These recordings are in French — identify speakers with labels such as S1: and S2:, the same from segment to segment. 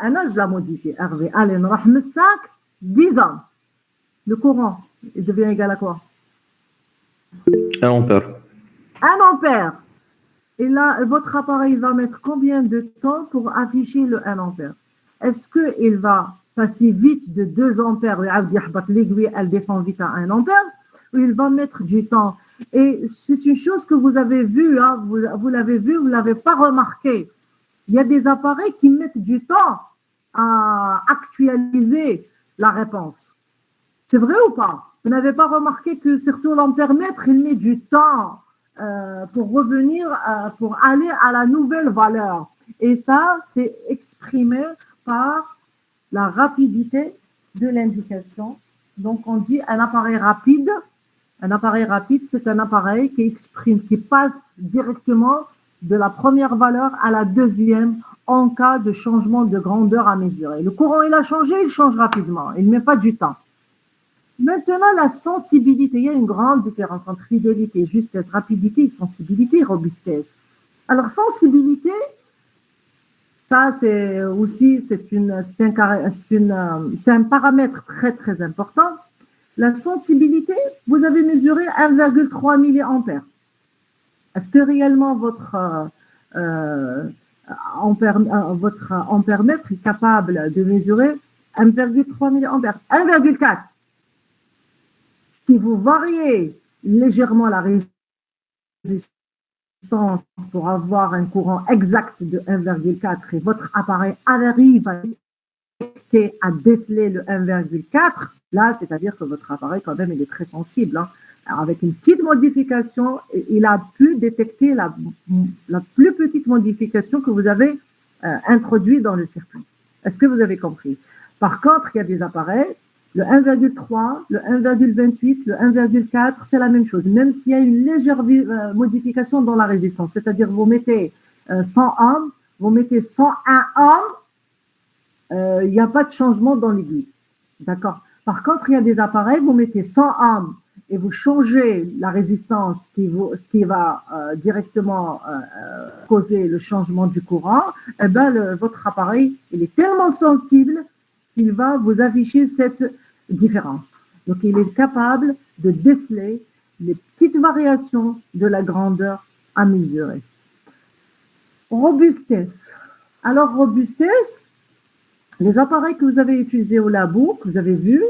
S1: je l'ai modifié. Hervé, allez, on va 10 ans. Le courant, il devient égal à quoi?
S2: 1 ampère.
S1: 1 ampère. Et là, votre appareil va mettre combien de temps pour afficher le 1 ampère? Est-ce qu'il va passer vite de 2 ampères, l'aiguille, elle descend vite à 1 ampère, ou il va mettre du temps? Et c'est une chose que vous avez vue, hein, vous l'avez vu, vous ne l'avez pas remarqué. Il y a des appareils qui mettent du temps à actualiser la réponse. C'est vrai ou pas? Vous n'avez pas remarqué que surtout l'ampère-mètre, il met du temps pour revenir, pour aller à la nouvelle valeur. Et ça, c'est exprimé par la rapidité de l'indication. Donc, on dit un appareil rapide. Un appareil rapide, c'est un appareil qui exprime, qui passe directement de la première valeur à la deuxième en cas de changement de grandeur à mesurer. Le courant, il a changé, il change rapidement. Il ne met pas du temps. Maintenant, la sensibilité, il y a une grande différence entre fidélité, justesse, rapidité, sensibilité, robustesse. Alors, sensibilité, ça, c'est aussi, c'est un paramètre très, très important. La sensibilité, vous avez mesuré 1,3 milliampères. Est-ce que réellement votre ampère-mètre est capable de mesurer 1,3 milliampères? 1,4. Si vous variez légèrement la résistance pour avoir un courant exact de 1,4 et votre appareil arrive à détecter, à déceler le 1,4, là, c'est-à-dire que votre appareil, quand même, il est très sensible. Hein. Alors, avec une petite modification, il a pu détecter la plus petite modification que vous avez introduite dans le circuit. Est-ce que vous avez compris? Par contre, il y a des appareils, le 1,3, le 1,28, le 1,4, c'est la même chose. Même s'il y a une légère modification dans la résistance, c'est-à-dire vous mettez 100 ohms, vous mettez 101 ohms, il n'y a pas de changement dans l'aiguille. D'accord? Par contre, il y a des appareils, vous mettez 100 ohms et vous changez la résistance, ce qui va directement causer le changement du courant, eh ben, votre appareil, il est tellement sensible qu'il va vous afficher cette différence. Donc, il est capable de déceler les petites variations de la grandeur à mesurer. Robustesse. Alors, robustesse, les appareils que vous avez utilisés au labo, que vous avez vus,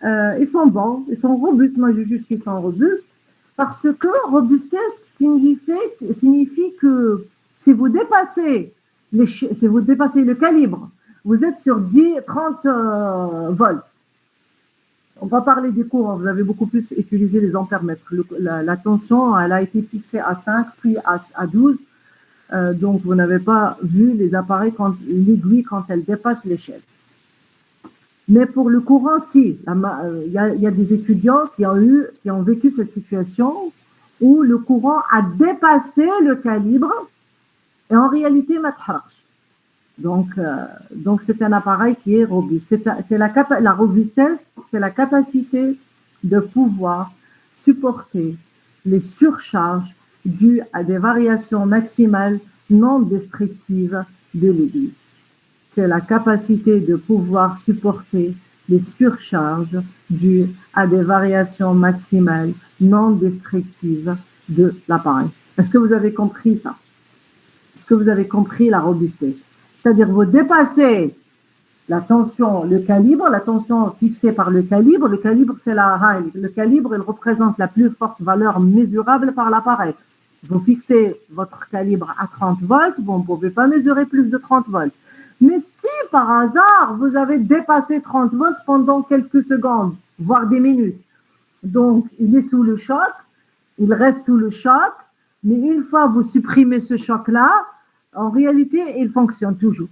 S1: ils sont bons, ils sont robustes. Moi, je juge qu'ils sont robustes parce que robustesse signifie que si vous dépassez le calibre, vous êtes sur 30 volts. On va parler des courants. Vous avez beaucoup plus utilisé les ampères-mètres. La tension, elle a été fixée à 5, puis à 12. Donc, vous n'avez pas vu les appareils, l'aiguille quand elle dépasse l'échelle. Mais pour le courant, si. Il y a des étudiants qui ont vécu cette situation où le courant a dépassé le calibre et en réalité, matharaj. Donc, c'est un appareil qui est robuste. La robustesse, c'est la capacité de pouvoir supporter les surcharges dues à des variations maximales non destructives de l'aiguille. C'est la capacité de pouvoir supporter les surcharges dues à des variations maximales non destructives de l'appareil. Est-ce que vous avez compris ça? Est-ce que vous avez compris la robustesse? C'est-à-dire vous dépassez la tension, le calibre, la tension fixée par le calibre. Le calibre, c'est le calibre, il représente la plus forte valeur mesurable par l'appareil. Vous fixez votre calibre à 30 volts, vous ne pouvez pas mesurer plus de 30 volts. Mais si par hasard, vous avez dépassé 30 volts pendant quelques secondes, voire des minutes, donc il est sous le choc, il reste sous le choc, mais une fois vous supprimez ce choc-là, en réalité, il fonctionne toujours.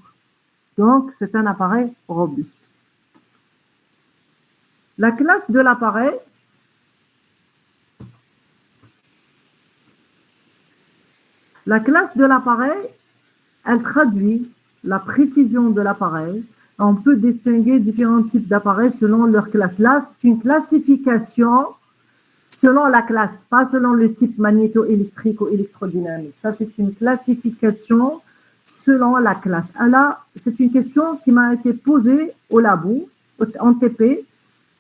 S1: Donc, c'est un appareil robuste. La classe de l'appareil, elle traduit la précision de l'appareil. On peut distinguer différents types d'appareils selon leur classe. Là, c'est une classification selon la classe, pas selon le type magnéto-électrique ou électrodynamique. Ça, c'est une classification selon la classe. Là, c'est une question qui m'a été posée au labo, en TP.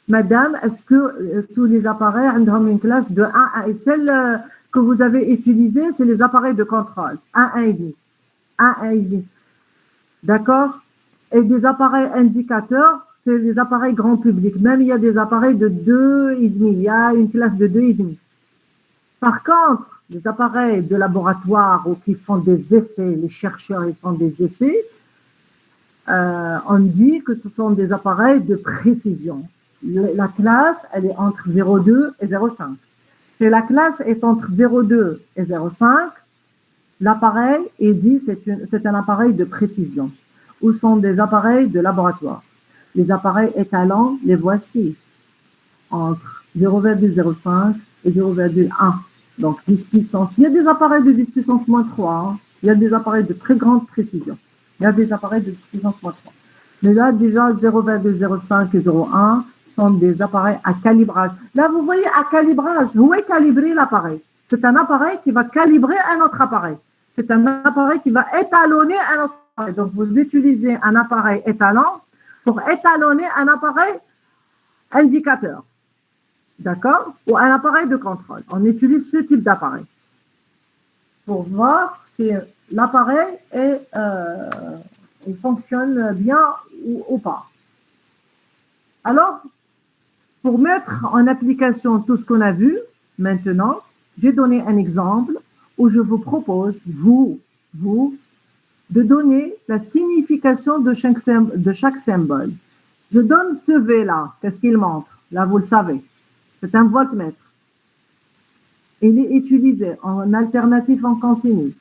S1: Madame, est-ce que tous les appareils ont une classe de 1 à et celle que vous avez utilisée, c'est les appareils de contrôle, 1, 1,5. 1, 1,5. D'accord? Et des appareils indicateurs, c'est les appareils grand public. Même il y a des appareils de 2,5. Il y a une classe de 2,5. Par contre, les appareils de laboratoire ou qui font des essais, les chercheurs ils font des essais, on dit que ce sont des appareils de précision. La classe, elle est entre 0,2 et 0,5. Si la classe est entre 0,2 et 0,5, l'appareil est dit c'est un appareil de précision. Ou sont des appareils de laboratoire. Les appareils étalons, les voici entre 0,05 et 0,1. Donc 10 puissance. Il y a des appareils de 10 puissance moins 3. Hein. Il y a des appareils de très grande précision. Il y a des appareils de 10 puissance moins 3. Mais là, déjà, 0,05 et 0,1 sont des appareils à calibrage. Là, vous voyez, à calibrage, où est calibré l'appareil? C'est un appareil qui va calibrer un autre appareil. C'est un appareil qui va étalonner un autre appareil. Donc, vous utilisez un appareil étalon pour étalonner un appareil indicateur. D'accord? Ou un appareil de contrôle. On utilise ce type d'appareil pour voir si l'appareil il fonctionne bien ou pas. Alors, pour mettre en application tout ce qu'on a vu maintenant, j'ai donné un exemple où je vous propose, vous, de donner la signification de chaque symbole. Je donne ce V là. Qu'est-ce qu'il montre? Là, vous le savez. C'est un voltmètre. Il est utilisé en alternatif en continu.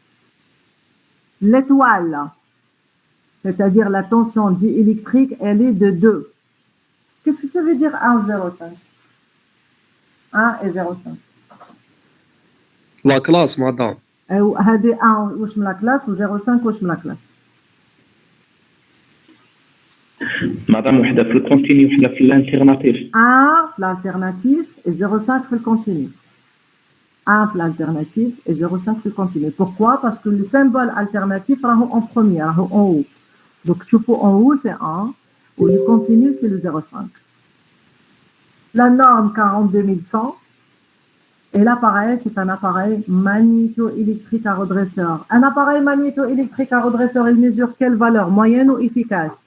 S1: L'étoile, c'est-à-dire la tension diélectrique, elle est de 2. Qu'est-ce que ça veut dire 1,05? 1 et 0,5.
S3: La classe, madame.
S1: هذه 1 واش من لا كلاس و 0,5 واش من لا كلاس؟
S4: مدام وحده في الكونتيني وحده في الالتيرناتيف.
S1: 1 في l'alternatif et 0,5 في الكونتيني. 1 في l'alternatif et 0,5 في الكونتيني. Pourquoi? Parce que le symbole alternatif راهو en premier, راهو en haut. Donc تشوفوا en haut c'est 1 ou le continu c'est le 0,5. La norme 42100 et l'appareil c'est un appareil magnétoélectrique à redresseur. Un appareil magnétoélectrique à redresseur, il mesure quelle valeur? Moyenne ou efficace?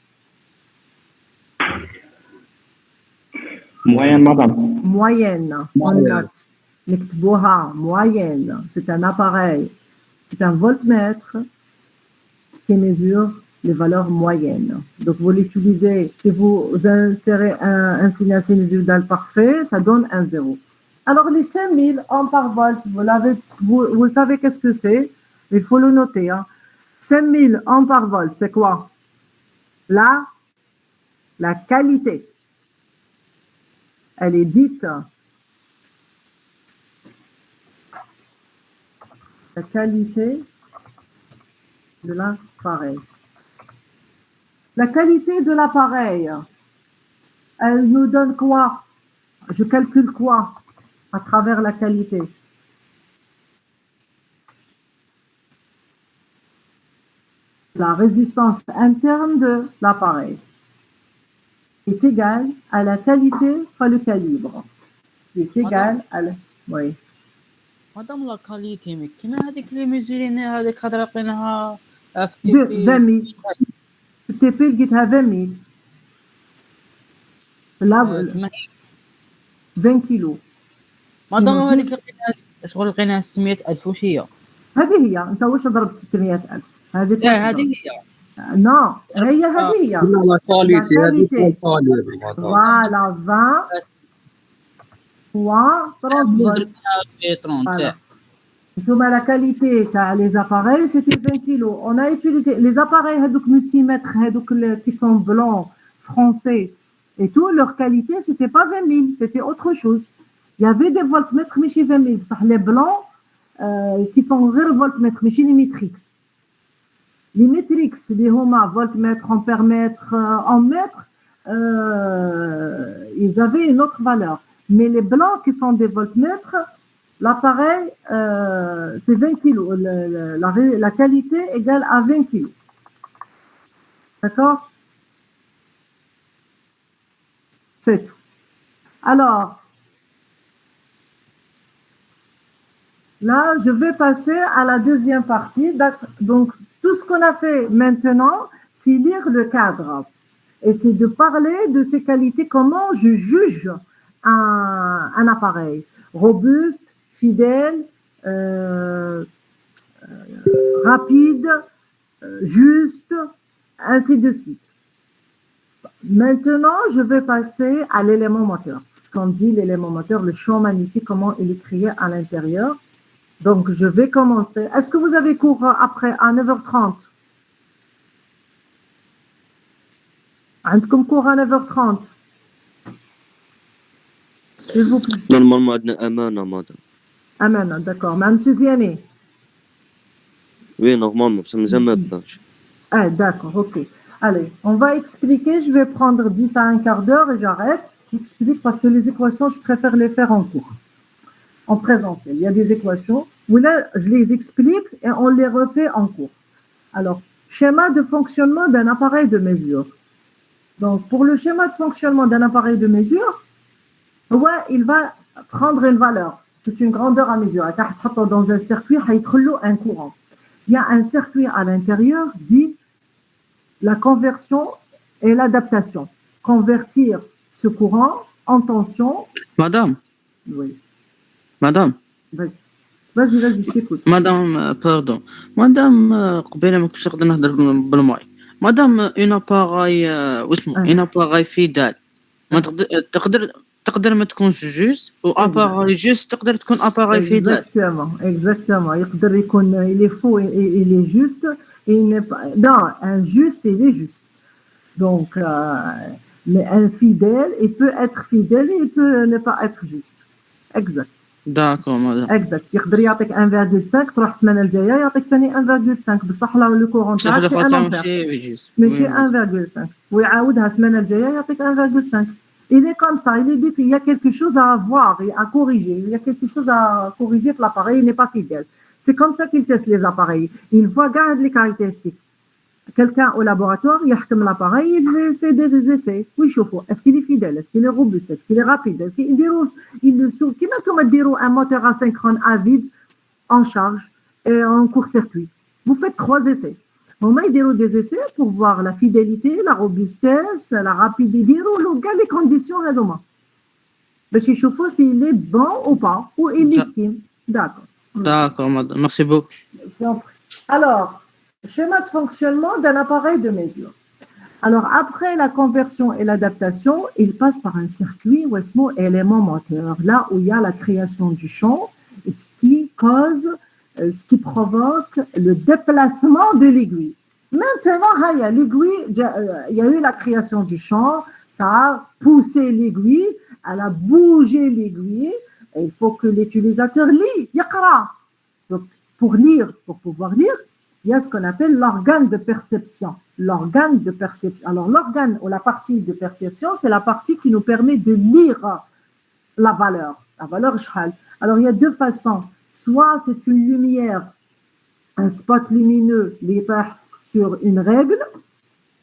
S4: Moyenne, madame.
S1: Moyenne. On note. نكتبوها moyenne. C'est un appareil, c'est un voltmètre qui mesure les valeurs moyennes. Donc, vous l'utilisez, si vous insérez un signal sinusoïdal parfait, ça donne un 0. Alors, les 5000 ohms par volt, vous savez qu'est-ce que c'est? Il faut le noter. Hein. 5000 ohms par volt, c'est quoi? Là, la qualité. Elle est dite. La qualité de l'appareil. La qualité de l'appareil, elle nous donne quoi? Je calcule quoi à travers la qualité? La résistance interne de l'appareil est égale à la qualité fois le calibre. Qui est égale à la... Oui.
S5: مادام لا كاليتي كيما هذيك اللي ميزوريني هذيك هضره لقيناها
S1: في 20000 في التي بي لقيتها 20000 لا 20 كيلو.
S5: مادام هذيك لقيناها شغل لقيناها 600000 واش هي؟
S1: هذه هي. انت واش ضربت 600000؟ هذه
S5: هذه هي.
S1: نو هي هذه هي.
S3: لا كاليتي هذيك الكاليتي.
S1: فوالا 20 30 فولت. Donc, la qualité des appareils, c'était 20 kg. On a utilisé les appareils multimètres qui sont blancs, français et tout, leur qualité, c'était pas 20 000, c'était autre chose. Il y avait des voltmètres, mais chez 20 000. Les blancs qui sont voltmètres, mais chez les Matrix. Les Matrix, les Homa, voltmètres, ampèremètres, en mètres, ils avaient une autre valeur. Mais les blancs qui sont des voltmètres, l'appareil, c'est 20 kilos. La qualité égale à 20 kilos. D'accord? C'est tout. Alors, là, je vais passer à la deuxième partie. Donc, tout ce qu'on a fait maintenant, c'est lire le cadre. Et c'est de parler de ses qualités, comment je juge un appareil. Robuste, fidèle, rapide, juste, ainsi de suite. Maintenant, je vais passer à l'élément moteur. Ce qu'on dit, l'élément moteur, le champ magnétique, comment il est créé à l'intérieur. Donc, je vais commencer. Est-ce que vous avez cours après à 9h30? عندكم cours à 9h30? S'il vous plaît.
S6: Normalement, عندنا أمانة madame.
S1: Amen, d'accord. Mais monsieur Ziani?
S6: Oui, normalement, ça me jamais blanche.
S1: Ah, d'accord, ok. Allez, on va expliquer. Je vais prendre 10 à un quart d'heure et j'arrête. J'explique parce que les équations, je préfère les faire en cours, en présentiel. Il y a des équations où là, je les explique et on les refait en cours. Alors, schéma de fonctionnement d'un appareil de mesure. Donc, pour le schéma de fonctionnement d'un appareil de mesure, ouais, il va prendre une valeur. C'est une grandeur à mesurer. Dans un circuit, il y a un courant. Il y a un circuit à l'intérieur dit la conversion et l'adaptation. Convertir ce courant en tension.
S7: Madame,
S1: Oui,
S7: madame,
S1: vas-y. Vas-y, je t'écoute.
S7: madame, pardon. Madame, قبيلة ما كنتش نقدر نهضر بالماي. مدام اون اباراي واسمو اون اباراي فيدال ما تقدر ما تكونش جوست واباراي جوست تقدر تكون اباراي فيدال.
S1: Exactement. يقدر يكون il est faux et il est juste et il n'est pas non, injuste il est juste. Donc mais infidèle, il peut être fidèle et il peut ne pas être juste. Exact.
S7: داكور مدام.
S1: اكزاكت يقدر يعطيك 1.5 تروح السمانه الجايه يعطيك ثاني 1.5 بصح لا لو كورون تاعك سي ان ماشي 1.5 ويعاودها السمانه الجايه يعطيك 1.5. Il est comme ça, il est dit qu'il y a quelque chose à voir et à corriger. Il y a quelque chose à corriger que l'appareil n'est pas fidèle. C'est comme ça qu'il teste les appareils. Il voit garde les caractéristiques. Quelqu'un au laboratoire, il يحكم l'appareil, il fait des essais. ويشوفوا est-ce qu'il est fidèle, est-ce qu'il est robuste, est-ce qu'il est rapide, est-ce qu'il il le sous كيما نتوما ديروا un moteur asynchrone à vide en charge et en court-circuit. Vous faites 3 essais. هما يديروا des essais pour voir la fidélité, la robustesse, la rapidité. يديروا له كاع les conditions هذوما باش يشوفوا s'il est bon ou pas ou il l'estime. D'accord,
S7: madame. Merci beaucoup.
S1: Alors, schéma de fonctionnement d'un appareil de mesure. Alors, après la conversion et l'adaptation, il passe par un circuit ou un élément moteur, là où il y a la création du champ, et ce qui cause, ce qui provoque le déplacement de l'aiguille. Maintenant, il y a l'aiguille, il y a eu la création du champ, ça a poussé l'aiguille, elle a bougé l'aiguille, et il faut que l'utilisateur lit, yaqra. Donc, pour lire, pour pouvoir lire, il y a ce qu'on appelle l'organe de perception. L'organe de perception. Alors, l'organe ou la partie de perception, c'est la partie qui nous permet de lire la valeur. La valeur shhal. Alors, il y a 2 façons. Soit c'est une lumière, un spot lumineux, qui est sur une règle,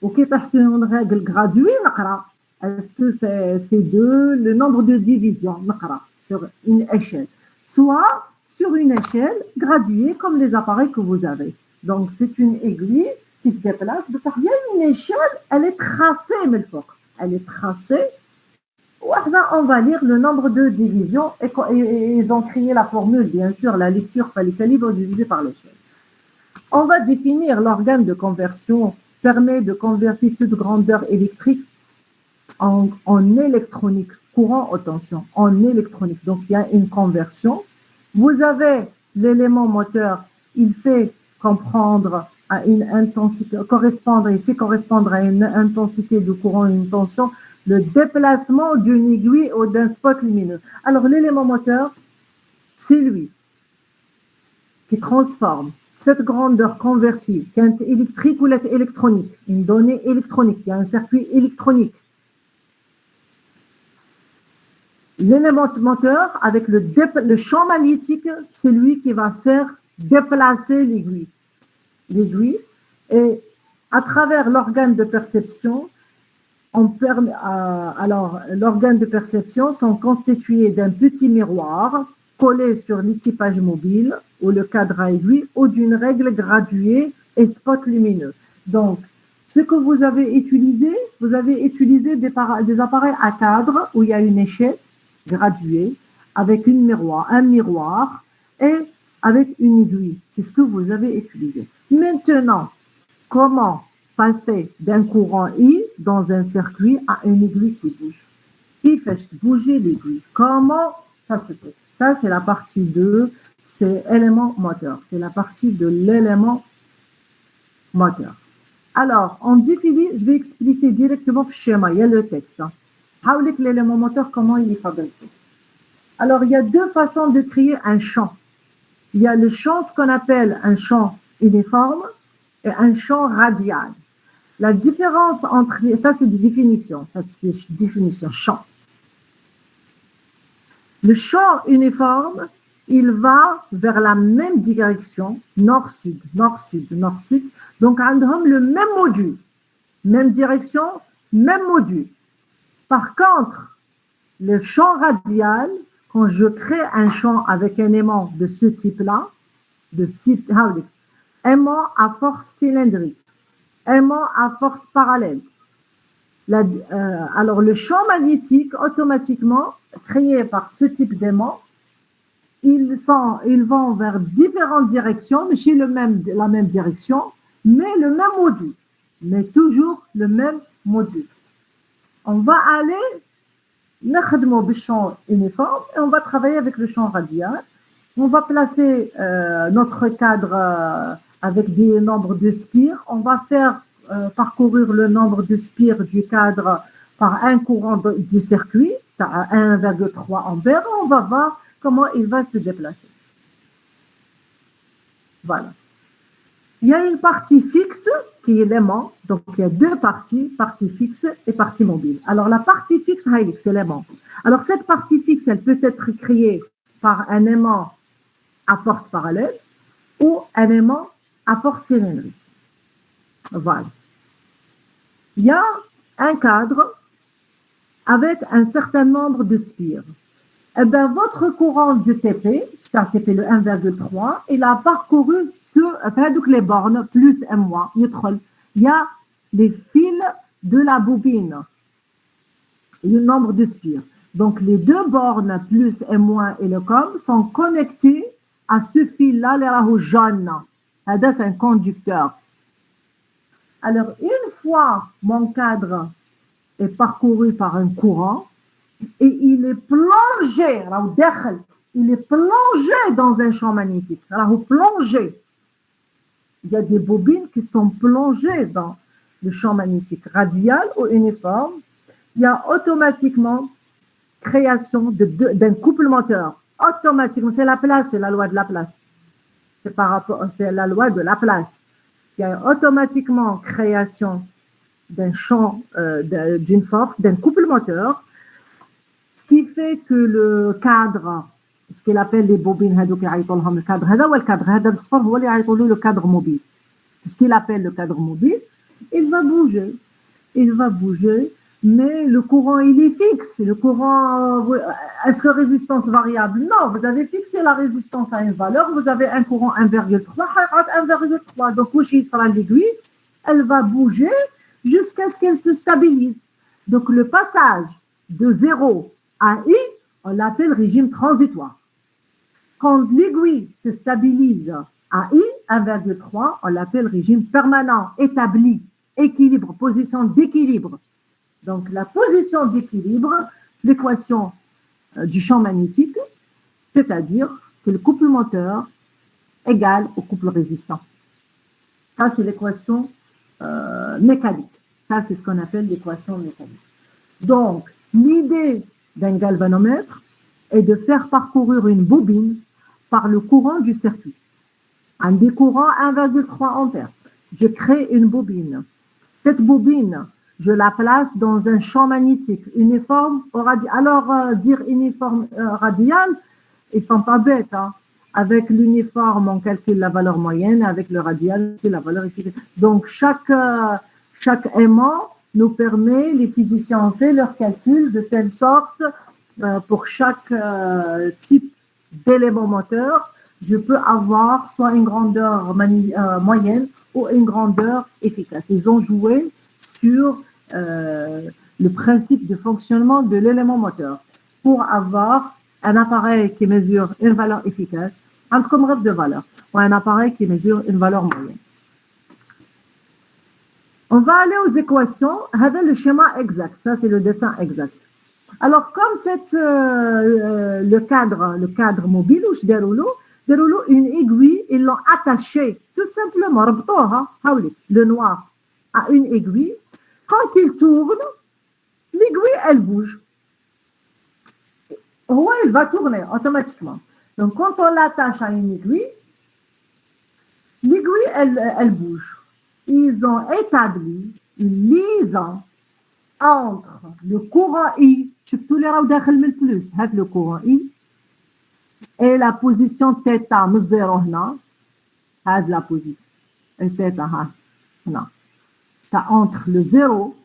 S1: ou qui est sur une règle graduée, naqra. Est-ce que c'est le nombre de divisions, naqra, sur une échelle. Soit sur une échelle graduée, comme les appareils que vous avez. Donc, c'est une aiguille qui se déplace. Il y a une échelle, elle est tracée, Melfok. Elle est tracée. On va lire le nombre de divisions. Et ils ont créé la formule, bien sûr, la lecture par les calibres divisé par l'échelle. On va définir l'organe de conversion, permet de convertir toute grandeur électrique en électronique, courant haute tension, en électronique. Donc, il y a une conversion. Vous avez l'élément moteur, il fait comprendre à une intensité, il fait correspondre à une intensité de courant, une tension, le déplacement d'une aiguille ou d'un spot lumineux. Alors, l'élément moteur, c'est lui qui transforme cette grandeur convertie, qu'est électrique ou électronique, une donnée électronique, il y a un circuit électronique. l'élément moteur avec le champ magnétique, c'est lui qui va faire déplacer l'aiguille. L'aiguille, et à travers l'organe de perception, alors l'organe de perception sont constitués d'un petit miroir collé sur l'équipage mobile ou le cadre à aiguille ou d'une règle graduée et spot lumineux. Donc, ce que vous avez utilisé des appareils à cadre où il y a une échelle graduée avec un miroir et avec une aiguille. C'est ce que vous avez utilisé. Maintenant, comment passer d'un courant I dans un circuit à une aiguille qui bouge? Qui fait bouger l'aiguille? Comment ça se fait? Ça, c'est la partie 2, c'est élément moteur. C'est la partie de l'élément moteur. Alors, on définit, je vais expliquer directement le schéma, il y a le texte. Hawlik l'élément moteur, comment il est fabriqué. Alors, il y a deux façons de créer un champ. Il y a le champ, ce qu'on appelle un champ uniforme et un champ radial. La différence entre, ça c'est des définitions, ça c'est définition, champ. Le champ uniforme, il va vers la même direction, nord-sud, nord-sud, nord-sud. Donc, on a le même module, même direction, même module. Par contre, le champ radial, quand je crée un champ avec un aimant de ce type-là, aimant à force cylindrique, aimant à force parallèle. Alors, le champ magnétique, automatiquement, créé par ce type d'aimant, ils vont vers différentes directions, mais chez la même direction, mais le même module, mais toujours le même module. On va aller le champ uniforme et on va travailler avec le champ radial. On va placer notre cadre avec des nombres de spires. On va faire parcourir le nombre de spires du cadre par un courant du circuit, à 1,3 ampères. On va voir comment il va se déplacer. Voilà. Il y a une partie fixe qui est l'aimant. Donc, il y a deux parties, partie fixe et partie mobile. Alors, la partie fixe, c'est l'aimant. Alors, cette partie fixe, elle peut être créée par un aimant à force parallèle ou un aimant à force cylindrique. Voilà. Il y a un cadre avec un certain nombre de spires. Eh bien, votre courant du TP, le 1,3, il a parcouru les bornes plus et moins. Il y a les fils de la bobine. Il y a le nombre de spires. Donc, les deux bornes plus et moins et le com sont connectés à ce fil-là, le jaune. C'est un conducteur. Alors, une fois mon cadre est parcouru par un courant, et il est plongé dans un champ magnétique. Alors, plongé. Il y a des bobines qui sont plongées dans le champ magnétique radial ou uniforme. Il y a automatiquement création d'un couple moteur. Automatiquement, c'est la place, c'est la loi de la place. C'est la loi de la place. Il y a automatiquement création d'un champ, d'une force, d'un couple moteur. Ce qui fait que le cadre, ce qu'il appelle les bobines, le cadre mobile. C'est ce qu'il appelle le cadre mobile. Il va bouger, mais le courant, il est fixe. Le courant, est-ce que résistance variable? Non, vous avez fixé la résistance à une valeur, vous avez un courant 1,3. Donc, où il sera l'aiguille, elle va bouger jusqu'à ce qu'elle se stabilise. Donc, le passage de 0 à I, on l'appelle régime transitoire. Quand l'aiguille se stabilise à I, 1,3, on l'appelle régime permanent, établi, équilibre, position d'équilibre. Donc, la position d'équilibre, l'équation du champ magnétique, c'est-à-dire que le couple moteur égale au couple résistant. Ça, c'est l'équation mécanique. Ça, c'est ce qu'on appelle l'équation mécanique. Donc, l'idée d'un galvanomètre est de faire parcourir une bobine par le courant du circuit. Un des courants 1,3 ampères. Je crée une bobine. Cette bobine, je la place dans un champ magnétique uniforme au radial. Alors, dire uniforme radial, ils sont pas bêtes. Hein. Avec l'uniforme, on calcule la valeur moyenne, avec le radial, la valeur efficace. Donc, chaque aimant nous permet, les physiciens ont fait leur calcul de telle sorte, pour chaque type d'élément moteur, je peux avoir soit une grandeur moyenne ou une grandeur efficace. Ils ont joué sur le principe de fonctionnement de l'élément moteur pour avoir un appareil qui mesure une valeur efficace, comme rêve de valeur, ou un appareil qui mesure une valeur moyenne. On va aller aux équations. Avec le schéma exact, ça c'est le dessin exact. Alors, comme le cadre mobile, une aiguille, ils l'ont attaché, tout simplement, le noir, à une aiguille. Quand il tourne, l'aiguille, elle bouge. Il va tourner automatiquement. Donc, quand on l'attache à une aiguille, l'aiguille, elle bouge. Ils ont établi une liaison entre le courant I, le courant I, et la position θ, la position, et θ, entre le zéro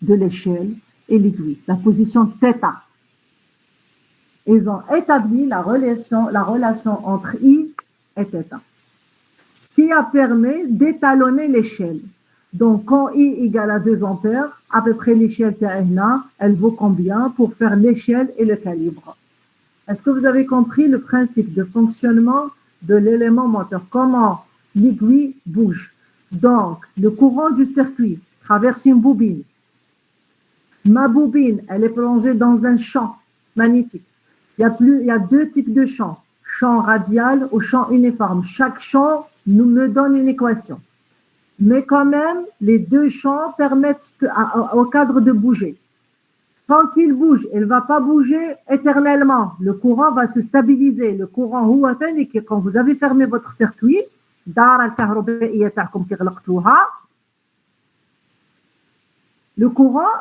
S1: de l'échelle et l'aiguille, la position θ. Ils ont établi la relation entre I et θ, ce qui a permis d'étalonner l'échelle. Donc, quand I égale à 2 ampères, à peu près l'échelle TANA, elle vaut combien pour faire l'échelle et le calibre? Est-ce que vous avez compris le principe de fonctionnement de l'élément moteur? Comment l'aiguille bouge? Donc, le courant du circuit traverse une bobine. Ma bobine, elle est plongée dans un champ magnétique. Il y a 2 types de champs, champ radial ou champ uniforme. Chaque champ me donne une équation. Mais quand même, les 2 champs permettent au cadre de bouger. Quand il bouge, il ne va pas bouger éternellement. Le courant va se stabiliser. Le courant, quand vous avez fermé votre circuit, le courant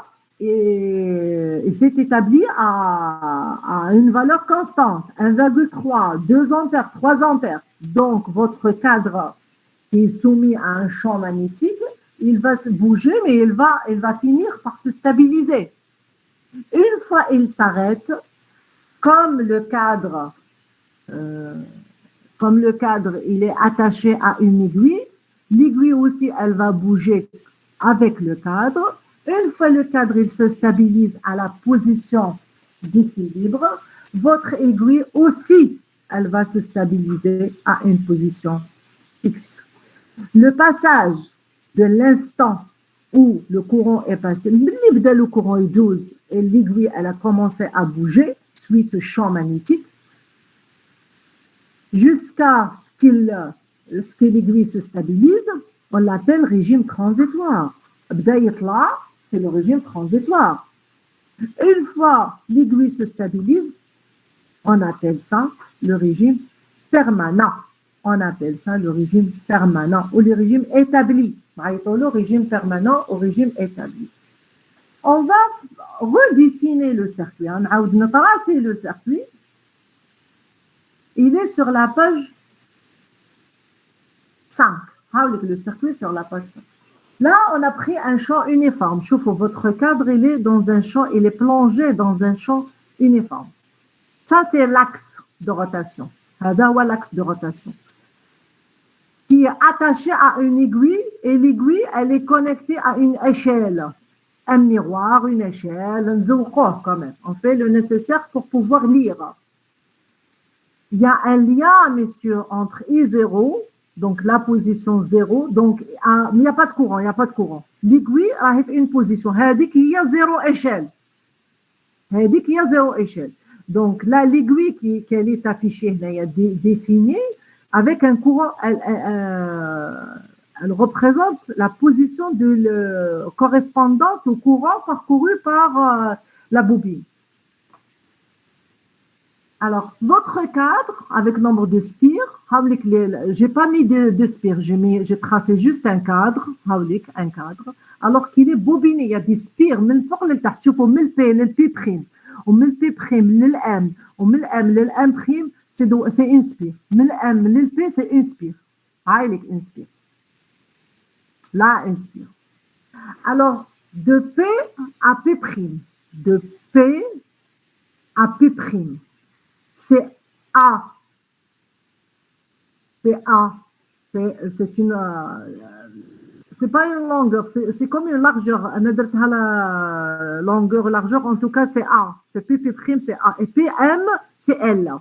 S1: s'est établi à une valeur constante, 1,3, 2 ampères, 3 ampères. Donc, votre cadre qui est soumis à un champ magnétique, il va se bouger, mais il va finir par se stabiliser. Une fois il s'arrête, comme le cadre il est attaché à une aiguille, l'aiguille aussi elle va bouger avec le cadre. Une fois le cadre il se stabilise à la position d'équilibre, votre aiguille aussi elle va se stabiliser à une position fixe. Le passage de l'instant où le courant est passé, le courant est 12 et l'aiguille elle a commencé à bouger suite au champ magnétique, jusqu'à ce que l'aiguille se stabilise, on l'appelle régime transitoire. C'est le régime transitoire. Une fois l'aiguille se stabilise, on appelle ça le régime permanent. On appelle ça le régime permanent ou le régime établi. Le régime permanent au régime établi. On va redessiner le circuit. On va tracer le circuit. Il est sur la page 5. Le circuit sur la page 5. Là, on a pris un champ uniforme. Votre cadre, il est dans un champ, il est plongé dans un champ uniforme. Ça, c'est l'axe de rotation. L'axe de rotation qui est attaché à une aiguille et l'aiguille, elle est connectée à une échelle. Un miroir, une échelle, un zouqoh quand même. On fait le nécessaire pour pouvoir lire. Il y a un lien, messieurs, entre I0, donc la position 0, donc il n'y a pas de courant, L'aiguille a une position, il y a 0 échelle. Il y a 0 échelle. Donc là, l'aiguille qui est affichée, dessinée, avec un courant, elle représente la position correspondante au courant parcouru par la bobine. Alors, votre cadre avec nombre de spires, j'ai pas mis de spires, j'ai tracé juste un cadre, un cadre, alors qu'il est bobiné, il y a des spires, من فوق لتحت, شوفوا من le P للP prime, ومن le P prime للM, ومن M للM prime, c'est une spire. من M للP, c'est une spire. هايلك une spire. Là, une spire. Alors, de P à P prime, de P à P prime, c'est A. C'est A. C'est une. C'est pas une longueur, c'est comme une largeur. La longueur, largeur, en tout cas, c'est A. C'est P, P prime, c'est A. Et PM, c'est L.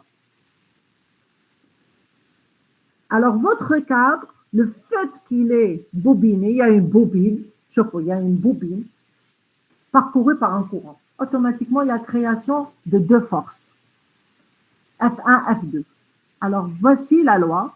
S1: Alors, votre cadre, le fait qu'il est bobiné, il y a une bobine, il y a une bobine parcourue par un courant. Automatiquement, il y a création de deux forces. F1, F2. Alors, voici la loi.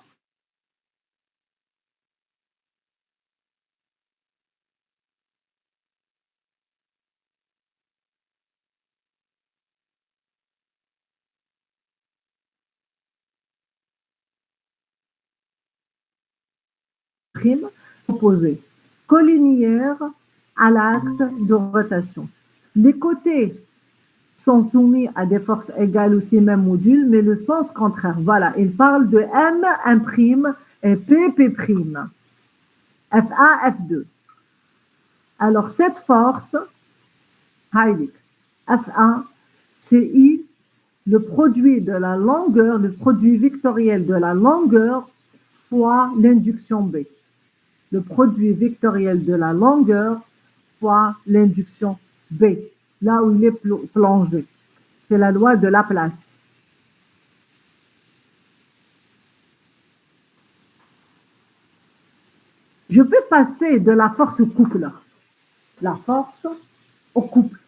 S1: Prime opposée, collinéaire à l'axe de rotation. Les côtés sont soumis à des forces égales aussi même module, mais le sens contraire. Voilà, il parle de M1' et P'. F1, F2. Alors, cette force, F1, c'est I, le produit de la longueur, le produit vectoriel de la longueur fois l'induction B. Le produit vectoriel de la longueur fois l'induction B, là où il est plongé. C'est la loi de Laplace. Je vais passer de la force au couple. La force au couple.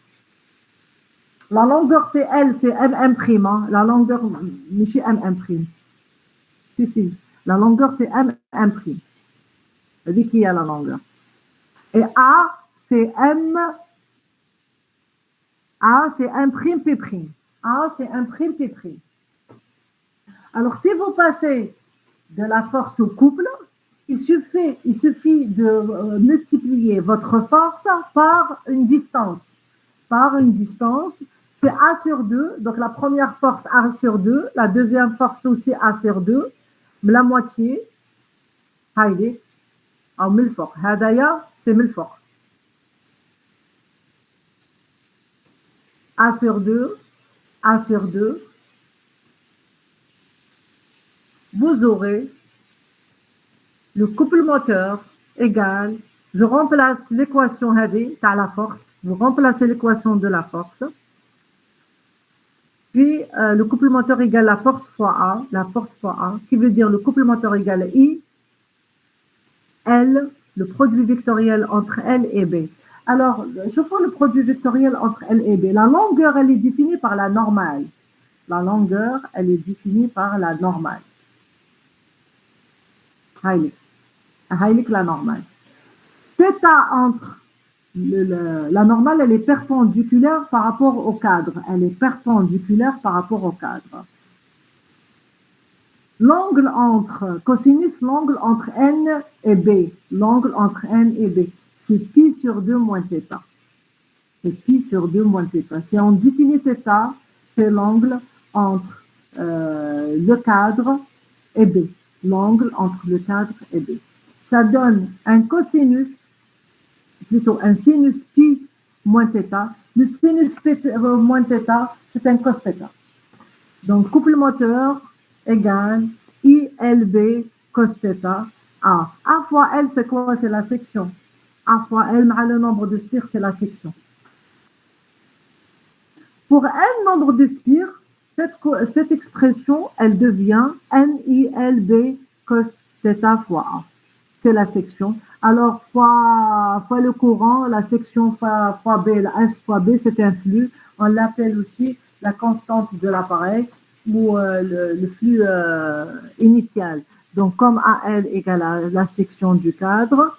S1: La longueur, c'est L, c'est M'. Hein. La longueur, c'est M'. Ici, la longueur, c'est M'. C'est qui a la longueur. Et A, c'est M. A, c'est P'. A, c'est P'. Alors, si vous passez de la force au couple, il suffit de multiplier votre force par une distance. Par une distance, c'est A sur 2. Donc, la première force A sur 2. La deuxième force aussi A sur 2. La moitié. Haïdi. أو من الفوق هدايا c'est من الفوق A sur 2 A sur 2 vous aurez le couple moteur égal, je remplace l'équation هذه تاع la force, vous remplacez l'équation de la force, puis le couple moteur égale la force fois A, qui veut dire le couple moteur égale I, L, le produit vectoriel entre L et B. Alors, je prends le produit vectoriel entre L et B. La longueur, elle est définie par la normale. La longueur, elle est définie par la normale. Haylik, la normale. Theta entre la normale, elle est perpendiculaire par rapport au cadre. Elle est perpendiculaire par rapport au cadre. L'angle entre, cosinus, l'angle entre N et B. L'angle entre N et B. C'est pi sur 2 moins θ. C'est pi sur 2 moins θ. Si on définit θ, c'est l'angle entre le cadre et B. L'angle entre le cadre et B. Ça donne un cosinus, plutôt un sinus pi moins θ. Le sinus pi moins θ, c'est un cos θ. Donc, couple moteur égale ILB cos θ A. A fois L, c'est quoi? C'est la section. A fois L, le nombre de spires, c'est la section. Pour n nombre de spires, cette expression, elle devient NILB cos θ fois A. C'est la section. Alors, fois le courant, la section fois B, la S fois B, c'est un flux. On l'appelle aussi la constante de l'appareil ou le flux initial. Donc, comme AL égale à la section du cadre,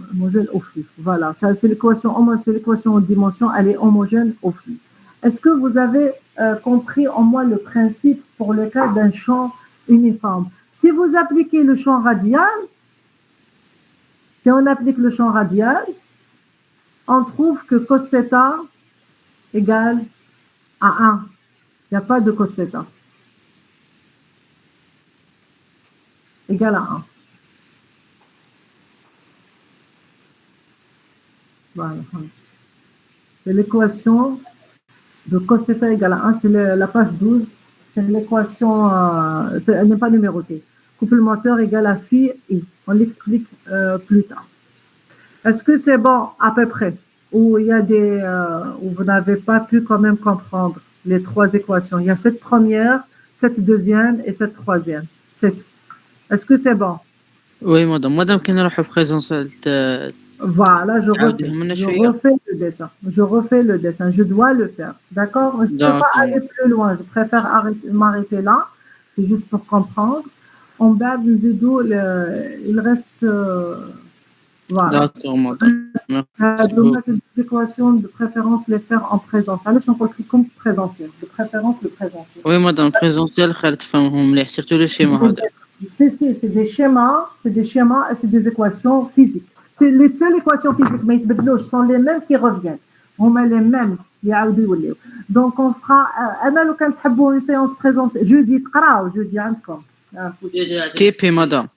S1: homogène au flux. Voilà, ça c'est l'équation en dimension, elle est homogène au flux. Est-ce que vous avez compris au moins le principe pour le cas d'un champ uniforme. Si vous appliquez le champ radial, si on applique le champ radial, on trouve que cos θ égale à 1. Il n'y a pas de cos θ. Égale à 1. Voilà. C'est l'équation de cos θ égale à 1, c'est la page 12. C'est l'équation, elle n'est pas numérotée. Couple moteur égale à phi i. On l'explique plus tard. Est-ce que c'est bon à peu près? Ou il y a où vous n'avez pas pu quand même comprendre les trois équations? Il y a cette première, cette deuxième et cette troisième. Est-ce que c'est bon?
S7: Oui, madame, كي نروحوا في présentiel
S1: Voilà, je refais le dessin. Je dois le faire. D'accord? Je ne peux pas aller plus loin. Je préfère m'arrêter là. C'est juste pour comprendre. En bas du judo, il reste... voilà.
S7: D'accord, madame.
S1: Merci. Ces équations de préférence, les faire en présence. Alors, je suis comme présentiel. De préférence, le présentiel.
S7: Oui, madame, présentiel, surtout le schéma.
S1: C'est des schémas et c'est des équations physiques. C'est les seules équations physiques, mais ce sont les mêmes qui reviennent. On met les mêmes. Donc, on fera... quand tu une séance présentielle, jeudi, jeudi,
S7: TP, madame.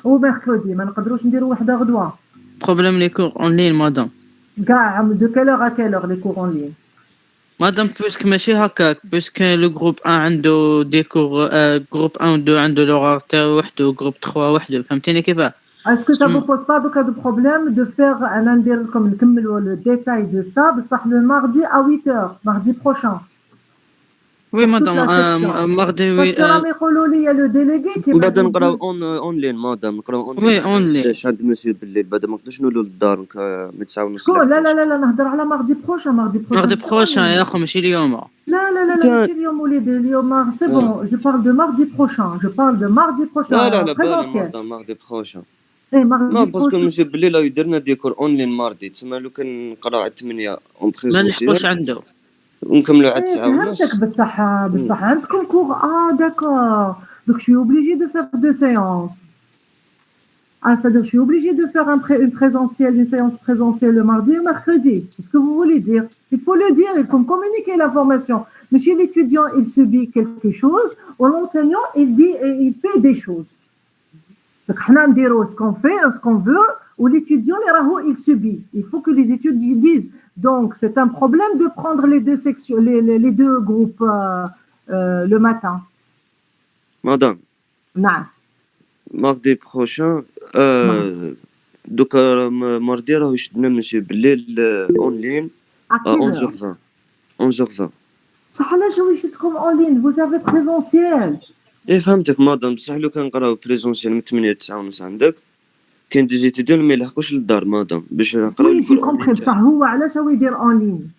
S1: Ou mercredi, ما نقدروش نديروا وحده غدوه.
S7: Problème les cours en ligne, madame.
S1: De quelle heure à quelle heure les cours en ligne?
S7: Madame, puisque ماشي هكاك, puisque le groupe 1 عنده des cours, groupe 1 و 2 عنده l'horaire تاعو وحده, groupe 3 وحده, فهمتيني كيفاه؟
S1: Est-ce que ça ne vous pose pas de problème de faire un ندير لكم نكملوا le détail de ça بصح le mardi à 8h, mardi prochain?
S7: Oui, madame, mardi, oui.
S1: Parce que راهم يقولوا لي le délégué qui
S6: بعد نقراو اون لين مادام نقراو اون
S7: وي اون لين
S6: علاش عند مسيو بالليل بعد ما نقدرش نولوا للدار متساونوا
S1: شكون لا نهضر على mardi prochain
S7: mardi prochain يا اخو ماشي اليوم
S1: لا ماشي اليوم وليدي اليوم سي بون je parle de mardi prochain
S6: لا
S1: présentiel
S6: mardi prochain
S1: اي mardi
S6: non parce que مسيو بالليل يديرنا ديكور اون لين ماردي تسمى لو كان نقرا على 8 اون
S7: ما نلحقوش عنده
S6: ونكملوا على 9 ونص
S1: فهمتك بصح عندكم كور داكور donc je suis obligée de faire 2 séances c'est-à-dire je suis obligée de faire une séance présentielle le mardi et le mercredi. C'est ce que vous voulez dire. Il faut le dire, il faut me communiquer l'information. Mais chez l'étudiant, il subit quelque chose, ou l'enseignant, il fait des choses. Donc, ce qu'on veut, ou l'étudiant, il subit. Il faut que les étudiants disent. Donc, c'est un problème de prendre les deux sections, les deux groupes le matin.
S6: Madame.
S1: Non.
S6: Mardi prochain, donc mardi راهو يشدنا مسيو بالليل اون لين à 11h20 11h20
S1: بصح علاش هو يشدكم اون لين vous avez présentiel
S6: فهمتك مادام بصح لو كان نقراو بريزونسيال من 8 ل 9 ونص عندك كاين دي زيتيديون ما يلحقوش للدار مادام باش نقراو
S1: وي جي كومبري بصح هو علاش هو يدير اون لين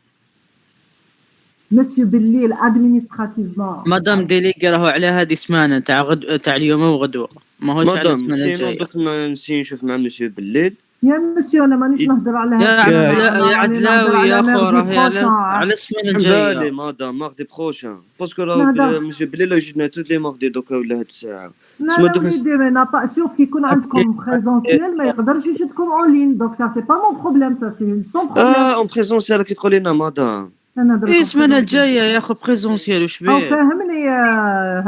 S1: مسيو بالليل ادمينستراتيفمون
S7: مادام ديليغي راهو على هذه السمانه تاع اليوم وغدوه ماهوش على السمانه الجايه
S6: دوك نسي نشوف مع مسيو بالليل
S1: يا مسيو انا مانيش نهضر على
S7: يا عدلاوي يا اخو راهي على السمانه الجايه
S6: بالي مادام ماردي بروشان باسكو راهو مسيو بالليل يجينا توت لي ماردي دوكا ولا هاد الساعه
S1: لا وليدي انا با شوف كي يكون عندكم بريزونسيال ما يقدرش يشدكم اون لين دونك سا سي با مون بروبليم سا سي سون بروبليم
S6: اون بريزونسيال كي تقولي لنا مادام
S7: ايه السمانه الجايه يا اخو بريزونسيال واش بيه
S1: فهمني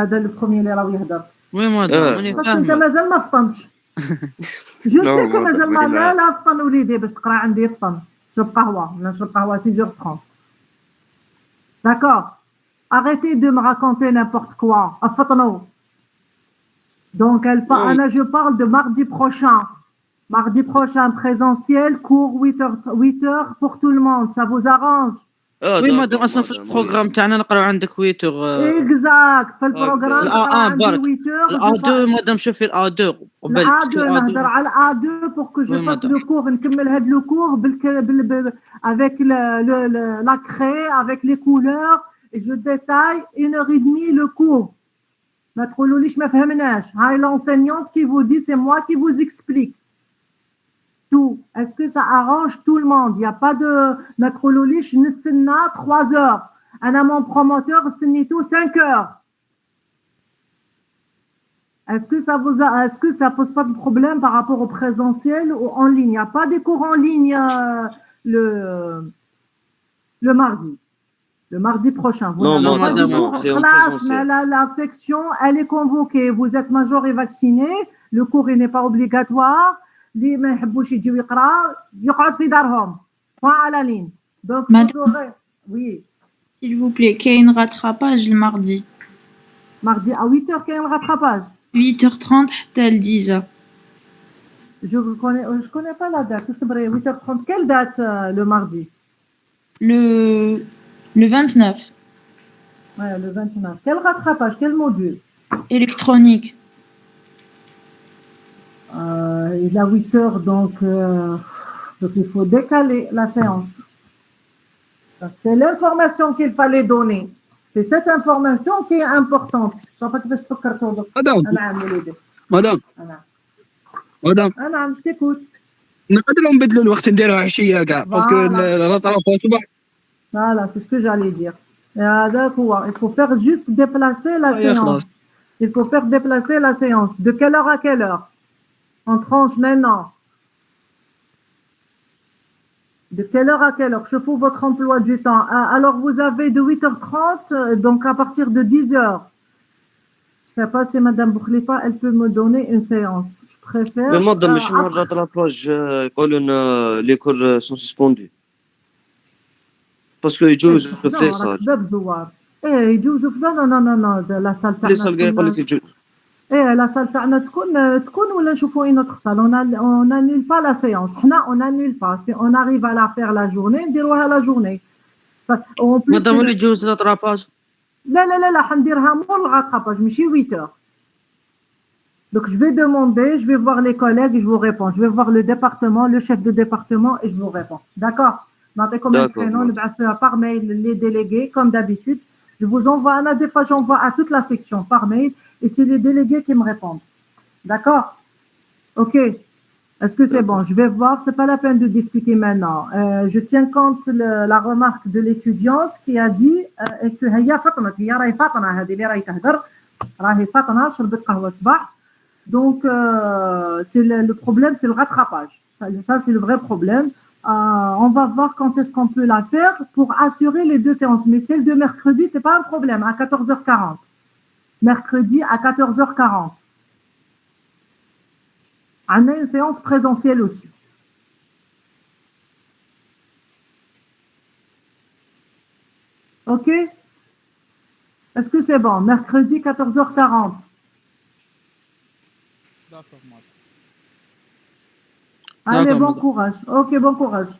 S1: هذا البروميير اللي راه يهضر
S7: وي مادام راني
S1: فاهم انت مازال ما فطنتش جو سي كو مازال ما لا فطن وليدي باش تقرا عندي فطن شرب قهوه نشرب قهوه 6h30 d'accord arrêtez de me raconter n'importe quoi افطنوا donc Anna, je parle de mardi prochain présentiel cours 8h pour tout le monde ça vous arrange
S7: وي مادام اصلا في البروغرام تاعنا نقراو عندك 8h
S1: اكزاكت في البروغرام
S7: برك 8h A2 مادام شوفي A2 قبل
S1: نهضر على A2 pour que je fasse le cours نكمل هاد لو كور avec la craie avec les couleurs et je détaille 1h30 le cours ما تقولوليش ما فهمناش هاي l'enseignante qui vous dit c'est moi qui vous explique tout. Est-ce que ça arrange tout le monde? Il n'y a pas de mettre l'olish, nisna 3 heures. mon promoteur, c'est tout 5 heures. Est-ce que ça pose pas de problème par rapport au présentiel ou en ligne? Il n'y a pas des cours en ligne le mardi. Le mardi prochain. Vous
S6: Non,
S1: n'avez pas
S7: madame,
S1: de
S7: non,
S1: cours.
S6: c'est en
S1: Classe,
S6: présentiel.
S1: mais la section, elle est convoquée. Vous êtes majeur et vacciné. Le cours, il n'est pas obligatoire. اللي ما يحبوش يجيو يقرا يقعد في دارهم. Point à la ligne. Donc,
S8: Madame.
S1: vous aurez... Oui.
S8: S'il vous plaît, qu'il y ait un rattrapage le mardi.
S1: Mardi à 8h, qu'il y a le rattrapage.
S8: 8h30 حتى ل 10h.
S1: Je connais pas la date. C'est vrai, 8h30. Quelle date le mardi?
S8: Le 29.
S1: Ouais, le 29. Quel rattrapage? Quel module?
S8: Électronique.
S1: Il a 8h, donc il faut décaler la séance. Donc, c'est l'information qu'il fallait donner. C'est cette information qui est importante. Je ne sais pas si tu fais le
S3: مدام مدام
S1: je t'écoute.
S3: نقدروا نبدلوا الوقت نديروه عشيه كاع باسكو لا طرف صباح.
S1: Voilà, c'est ce que j'allais dire. Il faut faire juste déplacer la séance. Il faut faire déplacer la séance. De quelle heure à quelle heure? On tranche maintenant. De quelle heure à quelle heure? Je fous votre emploi du temps. Alors, vous avez de 8h30, donc à partir de 10h. Je ne sais pas si Madame Boukhlifa, elle peut me donner une séance. Je préfère...
S6: Mais madame, ماشي نهار الراتراباج يقولوا لنا لي كور سون سسبوندي باسكو يجوزوا في لي صال.
S1: باب زوار. ايه يجوزوا في non, لا صال
S6: لي صال كاع يقول لك يجوز.
S1: ايه لا صال تاعنا تكون ولا نشوفوا une autre salle. On annule pas la séance. حنا on annule pas. Si on arrive à la faire la journée, نديروها la journée. En plus,
S7: مادام اللي يجوز الاتراباج.
S1: لا حنديرها مور الغاتراباج ماشي 8h. Donc je vais demander, je vais voir les collègues et je vous réponds. Je vais voir le département, le chef de département et je vous réponds. D'accord? Nعطيكم un prénom, نبعث par mail les délégués comme d'habitude. Je vous envoie, des fois j'envoie à toute la section par mail et c'est les délégués qui me répondent. D'accord? Ok. Est-ce que c'est bon? Je vais voir, c'est pas la peine de discuter maintenant. Je tiens compte la remarque de l'étudiante qui a dit que هي فطنت هي راهي فاطنه هذه اللي راهي تهدر راهي فاطنه شربت قهوه الصباح. Donc c'est le problème, c'est le rattrapage. Ça c'est le vrai problème. On va voir quand est-ce qu'on peut la faire pour assurer les 2 séances. Mais celle de mercredi, c'est pas un problème, à 14h40. Mercredi à 14h40. On a une séance présentielle aussi. Ok? Est-ce que c'est bon? Mercredi 14h40.
S5: D'accord, madame.
S1: Allez,
S7: D'accord,
S1: bon
S7: madame.
S1: courage. Ok, bon courage.